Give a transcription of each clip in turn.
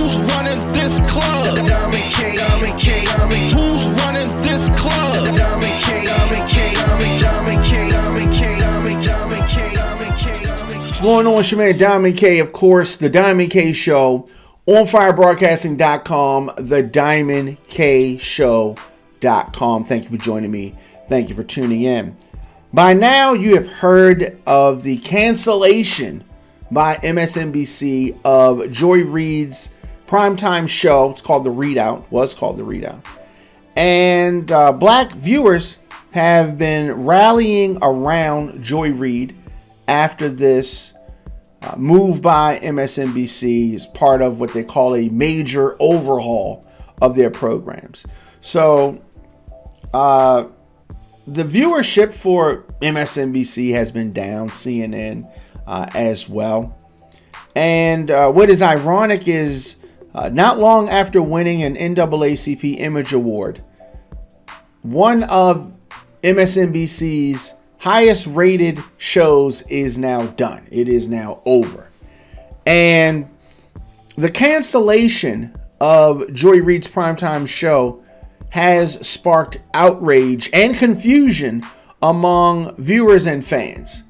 Who's running this club? Diamond K, Diamond K, Diamond. Who's running this club? Diamond K, Diamond K, Diamond, Diamond K, Diamond K, Diamond, Diamond K, Diamond K, Diamond. What's going on? It's your man Diamond K, of course, the Diamond K Show, OnFireBroadcasting.com, the DiamondKShow.com. Thank you for joining me. Thank you for tuning in. By now, you have heard of the cancellation by MSNBC of Joy Reid's primetime show. It's called The Readout. And black viewers have been rallying around Joy Reid after this move by MSNBC as part of what they call a major overhaul of their programs. So the viewership for MSNBC has been down, CNN as well. And what is ironic is not long after winning an NAACP Image Award, one of MSNBC's highest rated shows is now done. It is now over. And the cancellation of Joy Reid's primetime show has sparked outrage and confusion among viewers and fans.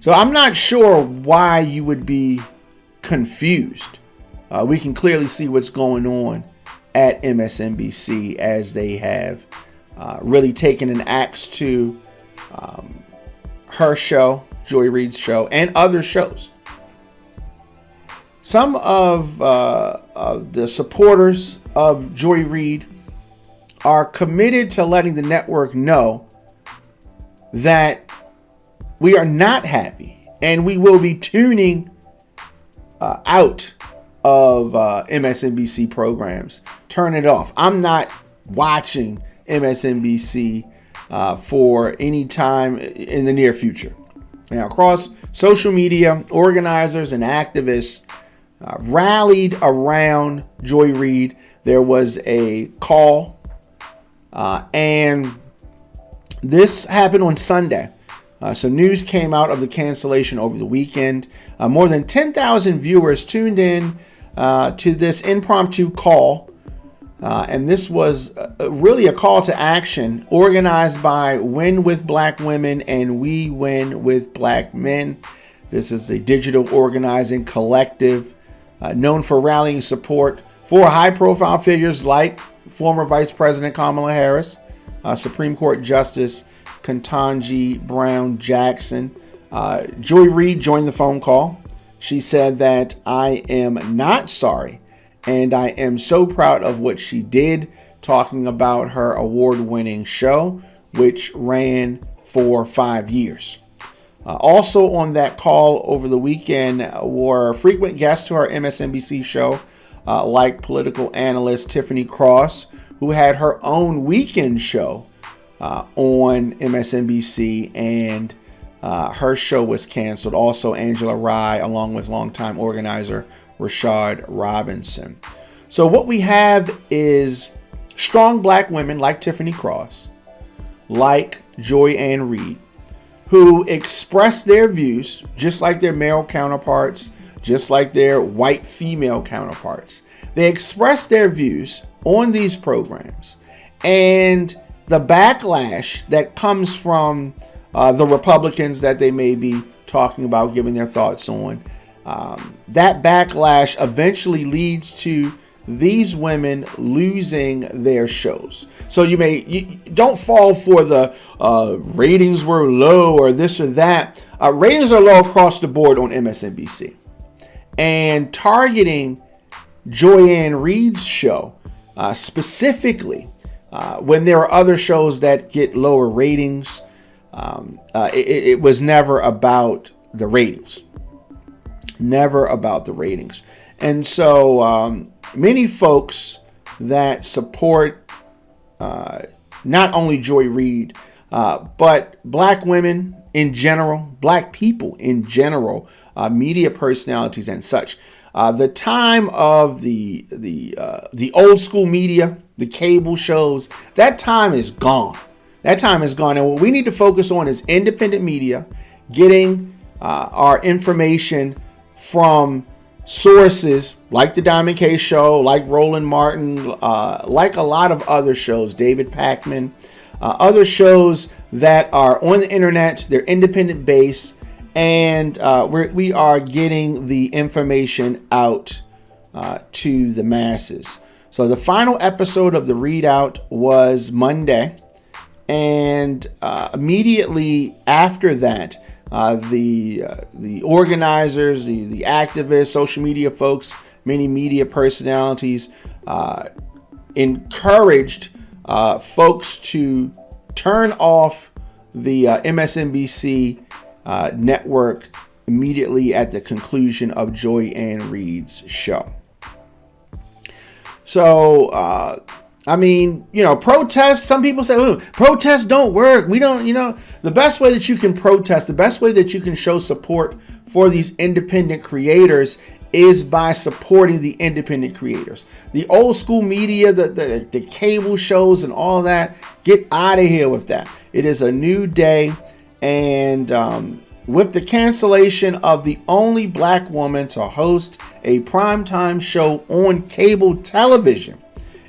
So I'm not sure why you would be confused. We can clearly see what's going on at MSNBC as they have really taken an axe to her show, Joy Reid's show, and other shows. Some of the supporters of Joy Reid are committed to letting the network know that we are not happy and we will be tuning out of MSNBC programs. Turn it off. I'm not watching MSNBC for any time in the near future. Now, across social media, organizers and activists rallied around Joy Reid. There was a call, and this happened on Sunday. So news came out of the cancellation over the weekend. More than 10,000 viewers tuned in to this impromptu call. And this was really a call to action organized by Win with Black Women and We Win with Black Men. This is a digital organizing collective known for rallying support for high-profile figures like former Vice President Kamala Harris, Supreme Court Justice Ketanji Brown Jackson. Joy Reid joined the phone call. She said that I am not sorry and I am so proud of what she did, talking about her award-winning show, which ran for 5 years. Also on that call over the weekend were frequent guests to our MSNBC show, like political analyst Tiffany Cross, who had her own weekend show on MSNBC, and her show was canceled. Also, Angela Rye, along with longtime organizer Rashad Robinson. So what we have is strong black women like Tiffany Cross, like Joy Reid, who express their views just like their male counterparts, just like their white female counterparts. They express their views on these programs, and the backlash that comes from the Republicans that they may be talking about, giving their thoughts on, that backlash eventually leads to these women losing their shows. So you don't fall for the ratings were low or this or that. Ratings are low across the board on MSNBC, and targeting Joy Reid's show specifically when there are other shows that get lower ratings. It was never about the ratings. Never about the ratings. And so many folks that support not only Joy Reid, but black women in general, black people in general, media personalities and such. The time of the old school media, the cable shows, that time is gone. That time is gone. And what we need to focus on is independent media, getting our information from sources like the Diamond K Show, like Roland Martin, like a lot of other shows, David Pakman, other shows that are on the internet. They're independent based, and we are getting the information out to the masses. So the final episode of the Readout was Monday, and immediately after that, the organizers, the activists, social media folks, many media personalities encouraged folks to turn off the MSNBC network immediately at the conclusion of Joy Reid's show. So, protest. Some people say, oh, protests don't work. We don't, the best way that you can protest, the best way that you can show support for these independent creators is by supporting the independent creators. The old school media, the cable shows and all that, get out of here with that. It is a new day. And with the cancellation of the only black woman to host a primetime show on cable television,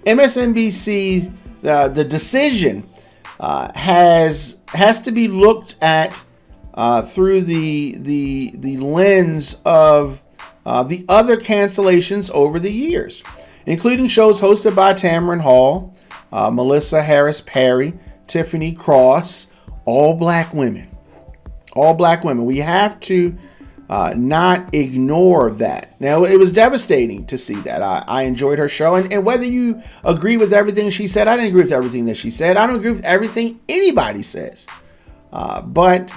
MSNBC, the decision has to be looked at through the lens of the other cancellations over the years, including shows hosted by Tamron Hall, Melissa Harris Perry, Tiffany Cross, all black women. All black women. We have to not ignore that. Now, it was devastating to see that. I enjoyed her show. And whether you agree with everything she said, I didn't agree with everything that she said. I don't agree with everything anybody says. But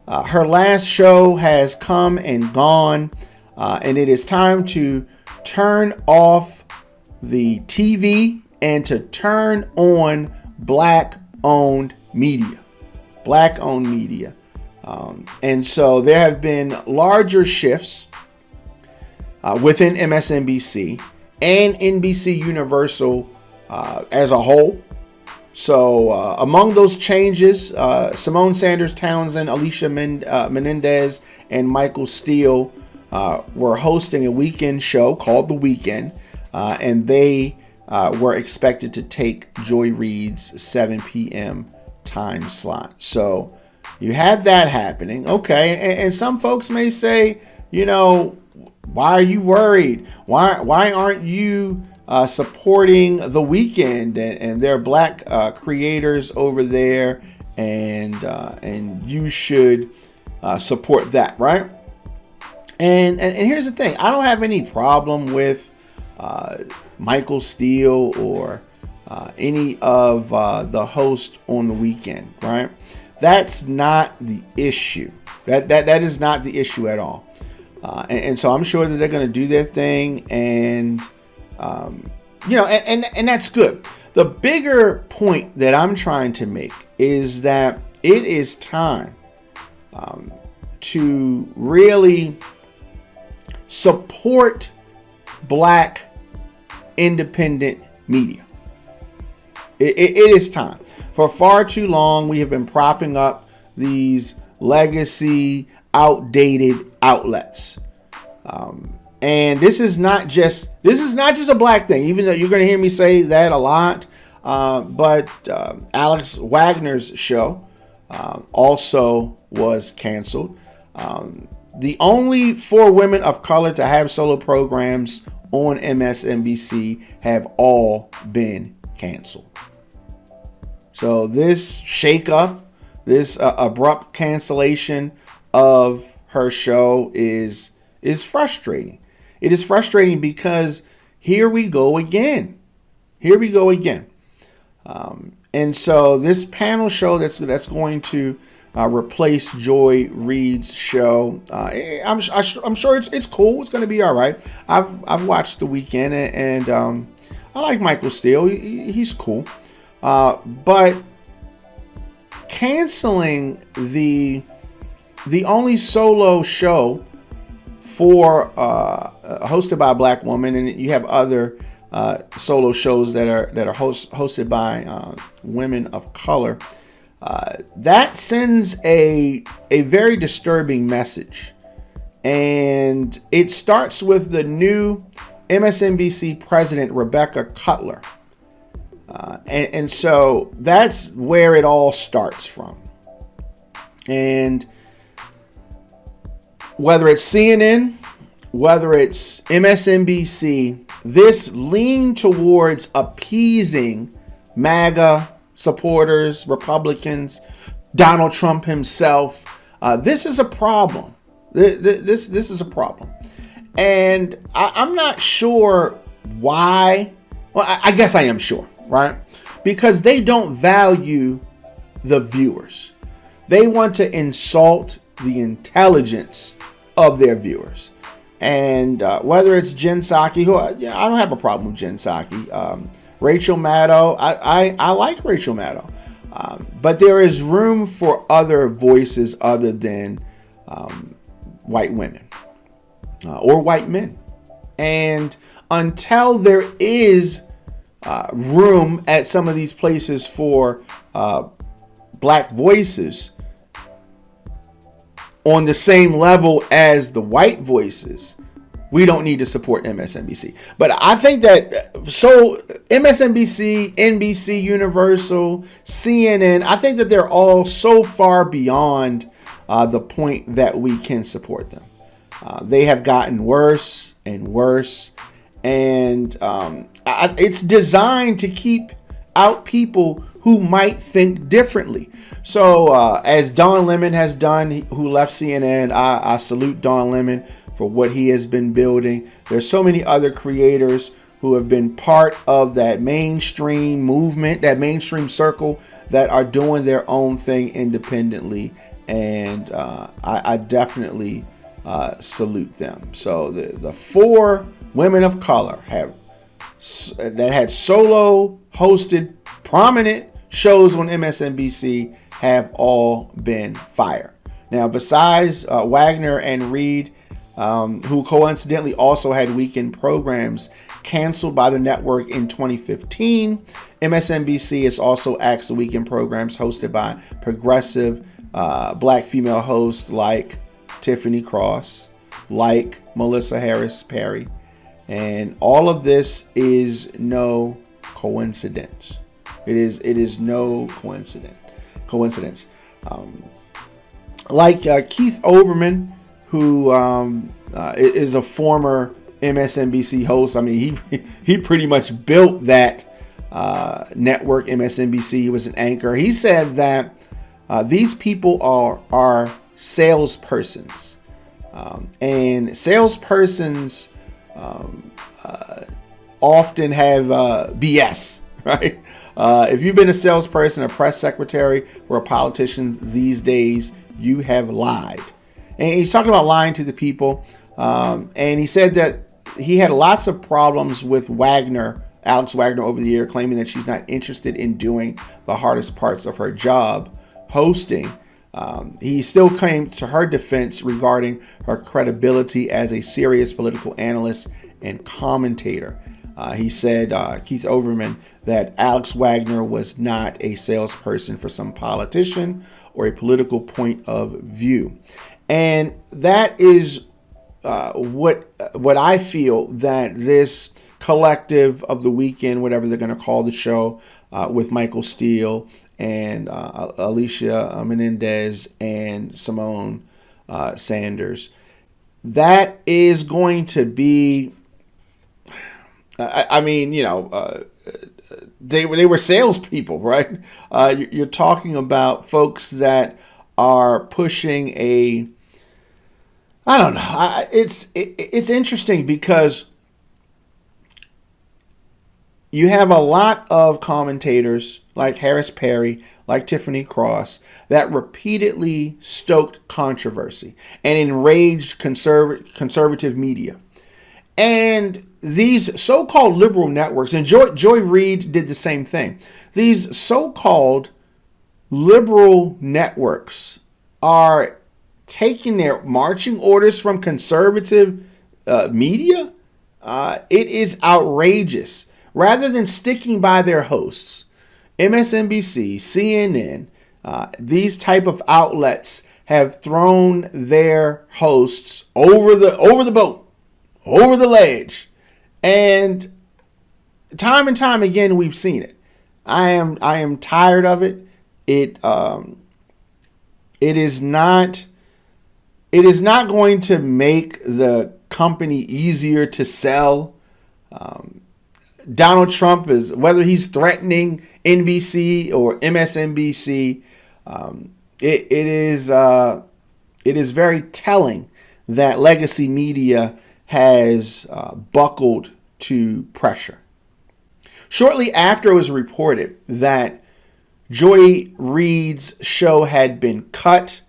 her last show has come and gone. And it is time to turn off the TV and to turn on black-owned media. Black-owned media. And so there have been larger shifts within MSNBC and NBC Universal as a whole. So among those changes, Simone Sanders Townsend, Alicia Menendez, and Michael Steele were hosting a weekend show called The Weekend, and they were expected to take Joy Reid's 7 p.m. time slot. So you have that happening. Okay. And some folks may say, why are you worried? Why aren't you supporting The Weekend and their black creators over there? And you should support that, right? And here's the thing. I don't have any problem with Michael Steele or any of the hosts on The Weekend, right? That's not the issue. That is not the issue at all. And so I'm sure that they're going to do their thing, and and that's good. The bigger point that I'm trying to make is that it is time to really support black independent media. It is time. For far too long, we have been propping up these legacy, outdated outlets. And this is not just a black thing, even though you're going to hear me say that a lot. But Alex Wagner's show also was canceled. The only 4 women of color to have solo programs on MSNBC have all been canceled. So this shakeup, this abrupt cancellation of her show is frustrating. It is frustrating because here we go again. And so this panel show that's going to replace Joy Reid's show, I'm sure it's cool. It's going to be all right. I've watched The Weekend, and I like Michael Steele. He's cool. But canceling the only solo show for hosted by a black woman, and you have other solo shows that are hosted by women of color, that sends a very disturbing message And it starts with the new MSNBC president, Rebecca Cutler. And so that's where it all starts from. And whether it's CNN, whether it's MSNBC, this lean towards appeasing MAGA supporters, Republicans, Donald Trump himself, this is a problem. This is a problem. And I'm not sure why. Well, I guess I am sure, right? Because they don't value the viewers. They want to insult the intelligence of their viewers. And whether it's Jen Psaki, who I don't have a problem with Jen Psaki. Rachel Maddow, I like Rachel Maddow. But there is room for other voices other than white women or white men. And until there is room at some of these places for black voices on the same level as the white voices, we don't need to support MSNBC. But I think that MSNBC, NBC, Universal, CNN, I think that they're all so far beyond the point that we can support them. They have gotten worse and worse. And it's designed to keep out people who might think differently. So as Don Lemon has done, who left CNN, I salute Don Lemon for what he has been building. There's so many other creators who have been part of that mainstream movement, that mainstream circle, that are doing their own thing independently. And I definitely salute them. So the four women of color that had solo hosted prominent shows on MSNBC have all been fired. Now, besides Wagner and Reid, who coincidentally also had weekend programs canceled by the network in 2015, MSNBC has also axed the weekend programs hosted by progressive black female hosts like Tiffany Cross, like Melissa Harris Perry. And all of this is no coincidence. It is no coincidence. Like Keith Olbermann, who is a former MSNBC host. I mean, he pretty much built that network, MSNBC. He was an anchor. He said that these people are salespersons, and salespersons often have BS, right? If you've been a salesperson, a press secretary, or a politician these days, you have lied. And he's talking about lying to the people. And he said that he had lots of problems with Alex Wagner over the year, claiming that she's not interested in doing the hardest parts of her job, hosting. He still came to her defense regarding her credibility as a serious political analyst and commentator. He said, Keith Olbermann, that Alex Wagner was not a salesperson for some politician or a political point of view. And that is what I feel that this collective of the weekend, whatever they're going to call the show, with Michael Steele and Alicia Menendez and Simone Sanders, that is going to be, I mean, you know, they were salespeople, right? You're talking about folks that are pushing I don't know. It's interesting because you have a lot of commentators like Harris Perry, like Tiffany Cross, that repeatedly stoked controversy and enraged conservative media. And these so-called liberal networks, and Joy Reid did the same thing. These so-called liberal networks are taking their marching orders from conservative media. It is outrageous. Rather than sticking by their hosts, MSNBC, CNN, these type of outlets have thrown their hosts over the boat, over the ledge, and time again we've seen it. I am tired of it. It is not going to make the company easier to sell. Donald Trump is, whether he's threatening NBC or MSNBC, it is very telling that legacy media has buckled to pressure. Shortly after it was reported that Joy Reid's show had been cut,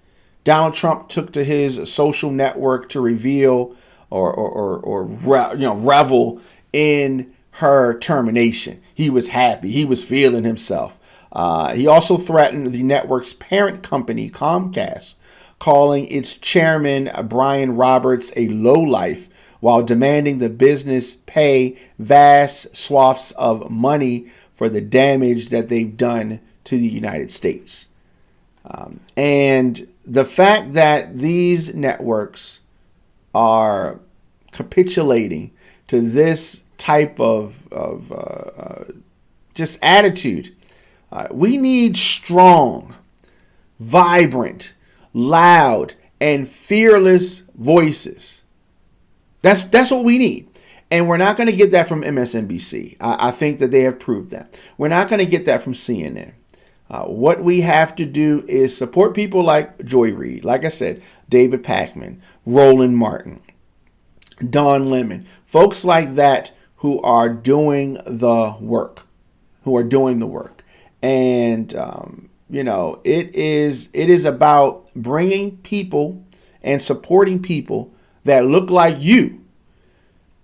Donald Trump took to his social network to reveal or revel in her termination. He was happy. He was feeling himself. He also threatened the network's parent company, Comcast, calling its chairman, Brian Roberts, a lowlife, while demanding the business pay vast swaths of money for the damage that they've done to the United States. And the fact that these networks are capitulating to this type of just attitude, we need strong, vibrant, loud, and fearless voices. That's what we need. And we're not going to get that from MSNBC. I think that they have proved that. We're not going to get that from CNN. What we have to do is support people like Joy Reid, like I said, David Pakman, Roland Martin, Don Lemon, folks like that who are doing the work, And, it is about bringing people and supporting people that look like you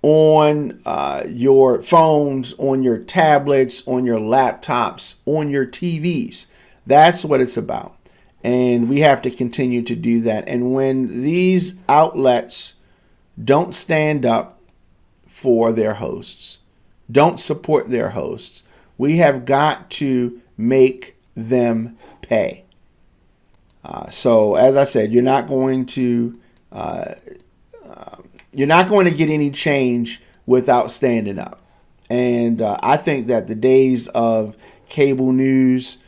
on your phones, on your tablets, on your laptops, on your TVs. That's what it's about. And we have to continue to do that. And when these outlets don't stand up for their hosts, don't support their hosts, we have got to make them pay. So as I said, you're not going to get any change without standing up. And I think that the days of cable news,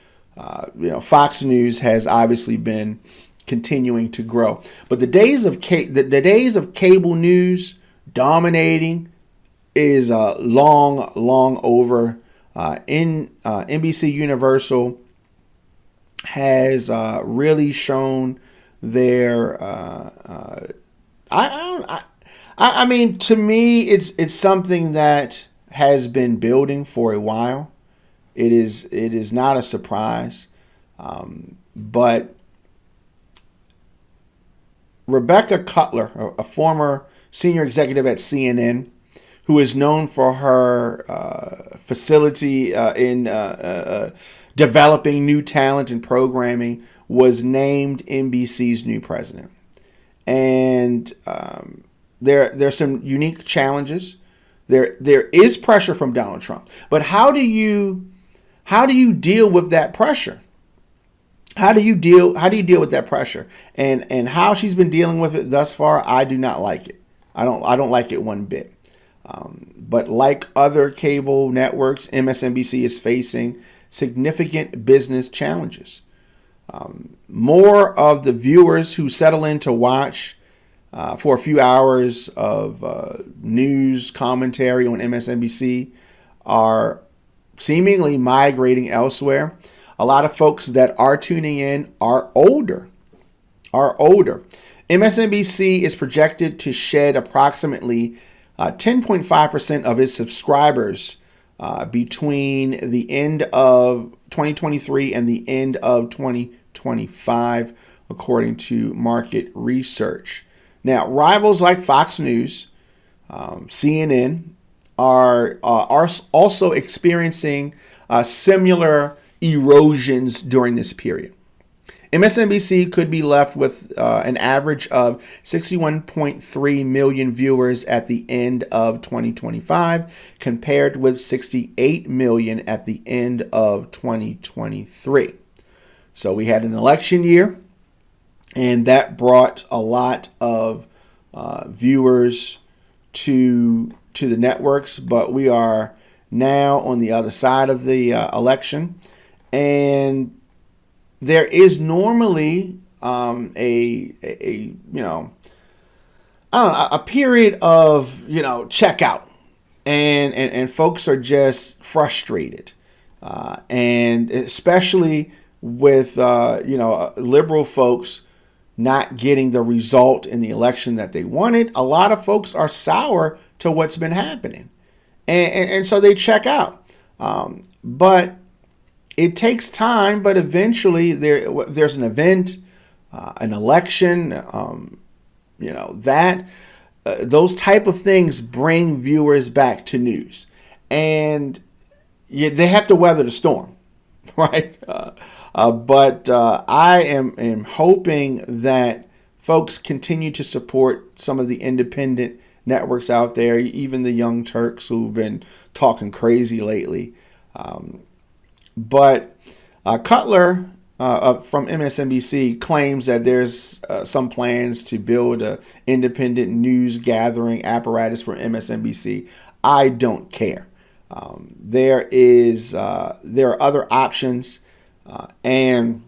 Fox News has obviously been continuing to grow, but the days of cable news dominating is long over. NBC Universal has really shown their. I mean, to me, it's something that has been building for a while. It is not a surprise, but Rebecca Cutler, a former senior executive at CNN, who is known for her facility in developing new talent and programming, was named NBC's new president. And there's some unique challenges. There is pressure from Donald Trump, but how do you deal with that pressure? How do you deal with that pressure? And how she's been dealing with it thus far, I do not like it. I don't like it one bit. But like other cable networks, MSNBC is facing significant business challenges. More of the viewers who settle in to watch for a few hours of news commentary on MSNBC are seemingly migrating elsewhere. A lot of folks that are tuning in are older. MSNBC is projected to shed approximately 10.5% of its subscribers between the end of 2023 and the end of 2025, according to market research. Now, rivals like Fox News, CNN are also experiencing similar erosions during this period. MSNBC could be left with an average of 61.3 million viewers at the end of 2025, compared with 68 million at the end of 2023. So we had an election year. and that brought a lot of viewers to the networks. But we are now on the other side of the election, and there is normally a a period of checkout, and folks are just frustrated, and especially with liberal folks not getting the result in the election that they wanted. A lot of folks are sour to what's been happening, and so they check out. But it takes time. But eventually, there's an event, an election. Those type of things bring viewers back to news, and they have to weather the storm, right? But I am hoping that folks continue to support some of the independent networks out there, even the Young Turks who've been talking crazy lately. But Cutler from MSNBC claims that there's some plans to build an independent news gathering apparatus for MSNBC. I don't care. There are other options. And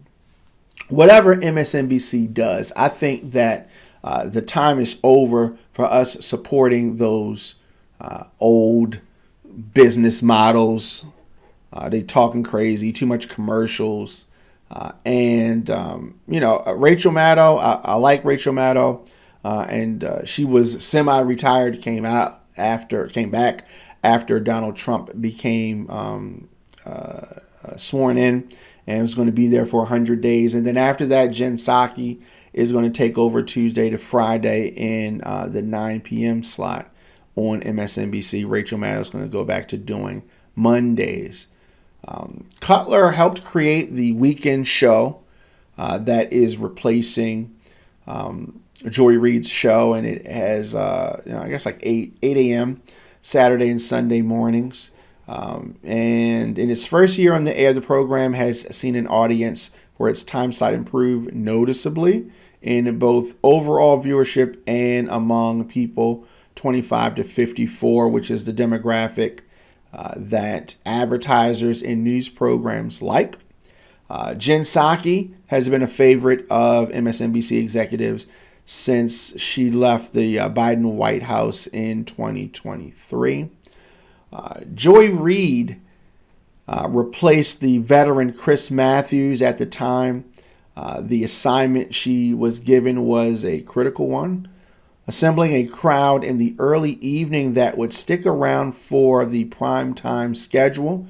whatever MSNBC does, I think that the time is over for us supporting those old business models. They talking crazy, too much commercials. Rachel Maddow, I like Rachel Maddow. And she was semi-retired, came back after Donald Trump became sworn in, and was going to be there for 100 days. And then after that, Jen Psaki is going to take over Tuesday to Friday in the 9 p.m. slot on MSNBC. Rachel Maddow is going to go back to doing Mondays. Cutler helped create the weekend show that is replacing Joy Reid's show, and it has, I guess like 8 a.m. Saturday and Sunday mornings. And in its first year on the air, the program has seen an audience for its time slot improve noticeably in both overall viewership and among people 25 to 54, which is the demographic that advertisers in news programs like. Jen Psaki has been a favorite of MSNBC executives since she left the Biden White House in 2023. Joy Reid replaced the veteran Chris Matthews at the time. The assignment she was given was a critical one, assembling a crowd in the early evening that would stick around for the primetime schedule.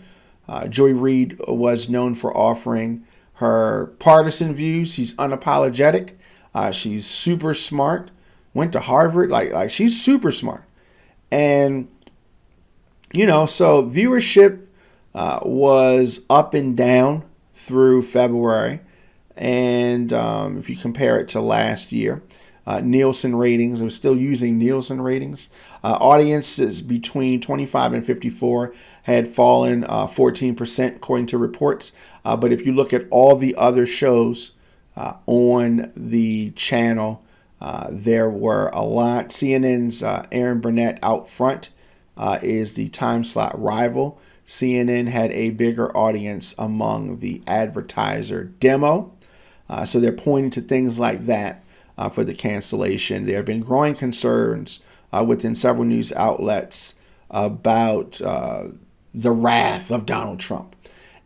Joy Reid was known for offering her partisan views. She's unapologetic. She's super smart. Went to Harvard. Like she's super smart. And so viewership was up and down through February. And if you compare it to last year, Nielsen ratings, we're still using Nielsen ratings. Audiences between 25 and 54 had fallen 14% according to reports. But if you look at all the other shows on the channel, there were a lot. CNN's Aaron Burnett out front is the time slot rival. CNN had a bigger audience among the advertiser demo. So they're pointing to things like that for the cancellation. There have been growing concerns within several news outlets about the wrath of Donald Trump.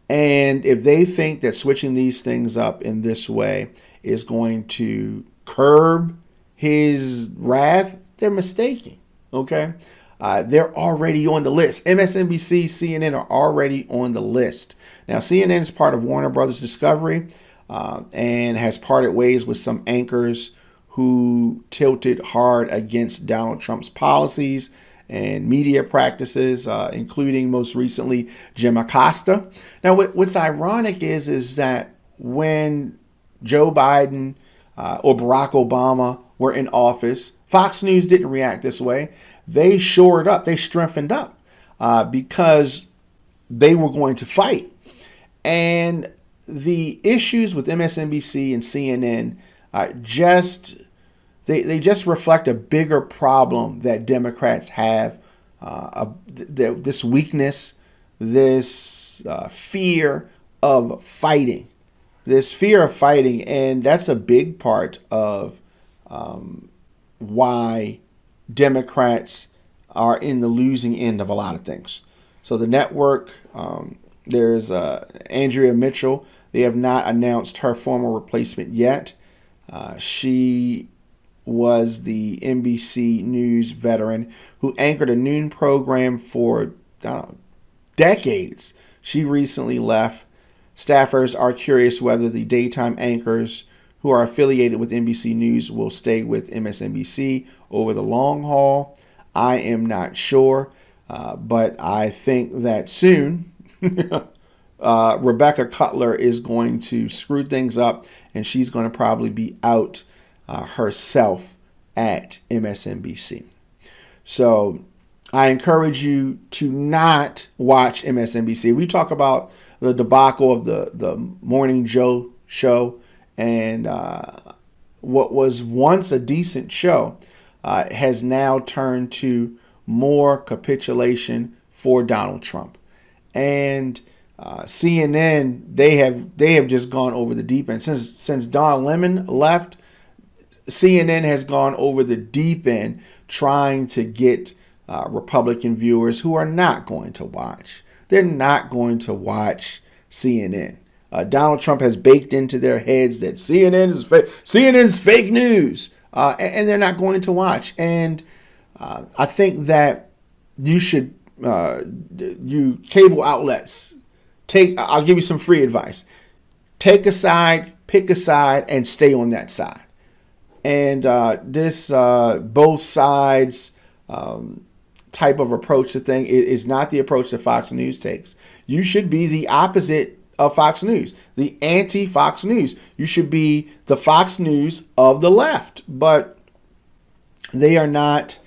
And if they think that switching these things up in this way is going to curb his wrath, they're mistaken. Okay? They're already on the list. MSNBC, CNN are already on the list. Now, CNN is part of Warner Brothers Discovery and has parted ways with some anchors who tilted hard against Donald Trump's policies and media practices, including most recently Jim Acosta. Now, what's ironic is that when Joe Biden or Barack Obama were in office, Fox News didn't react this way. They shored up, they strengthened up because they were going to fight. And the issues with MSNBC and CNN They just reflect a bigger problem that Democrats have. This weakness, this fear of fighting. And that's a big part of why Democrats are in the losing end of a lot of things. So the network, there's Andrea Mitchell. They have not announced her formal replacement yet. She was the NBC News veteran who anchored a noon program for decades. She recently left. Staffers are curious whether the daytime anchors who are affiliated with NBC News will stay with MSNBC over the long haul. I am not sure, but I think that soon Rebecca Cutler is going to screw things up, and she's going to probably be out herself at MSNBC. So I encourage you to not watch MSNBC. We talk about the debacle of the Morning Joe show, and what was once a decent show has now turned to more capitulation for Donald Trump. And CNN, they have just gone over the deep end. Since Don Lemon left, CNN has gone over the deep end trying to get Republican viewers who are not going to watch. They're not going to watch CNN. Donald Trump has baked into their heads that CNN's fake news, and they're not going to watch. And I think that you should, you cable outlets, I'll give you some free advice. Take a side, pick a side, and stay on that side. And this both sides type of approach to thing is not the approach that Fox News takes. You should be the opposite of Fox News, the anti-Fox News. You should be the Fox News of the left, but they are not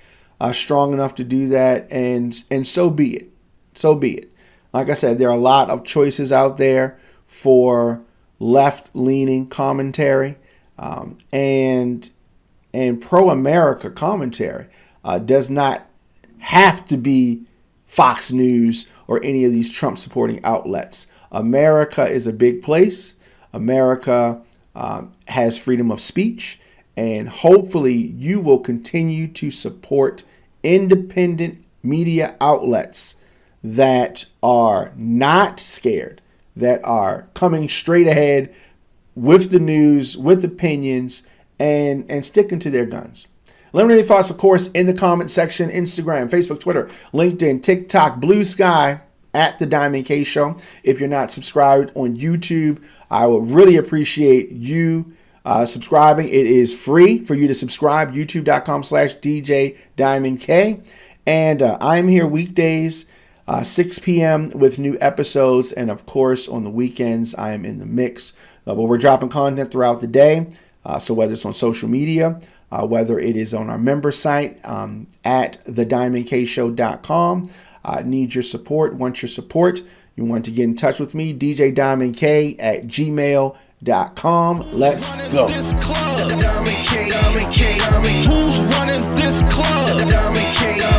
strong enough to do that, and so be it. So be it. Like I said, there are a lot of choices out there for left-leaning commentary, and pro-America commentary does not have to be Fox News or any of these Trump-supporting outlets. America is a big place. America has freedom of speech, and hopefully you will continue to support independent media outlets that are not scared, that are coming straight ahead with the news, with opinions, and sticking to their guns. Let me know your thoughts, of course, in the comment section. Instagram, Facebook, Twitter, LinkedIn, TikTok, Blue Sky, at The Diamond K Show. If you're not subscribed on YouTube, I would really appreciate you subscribing. It is free for you to subscribe, youtube.com/djdiamondk. And I'm here weekdays, 6 p.m. with new episodes. And of course, on the weekends, I am in the mix. But we're dropping content throughout the day. So whether it's on social media, whether it is on our member site at thediamondkshow.com. Need your support. Want your support. You want to get in touch with me, djdiamondk at gmail.com. Let's go. Who's running this club?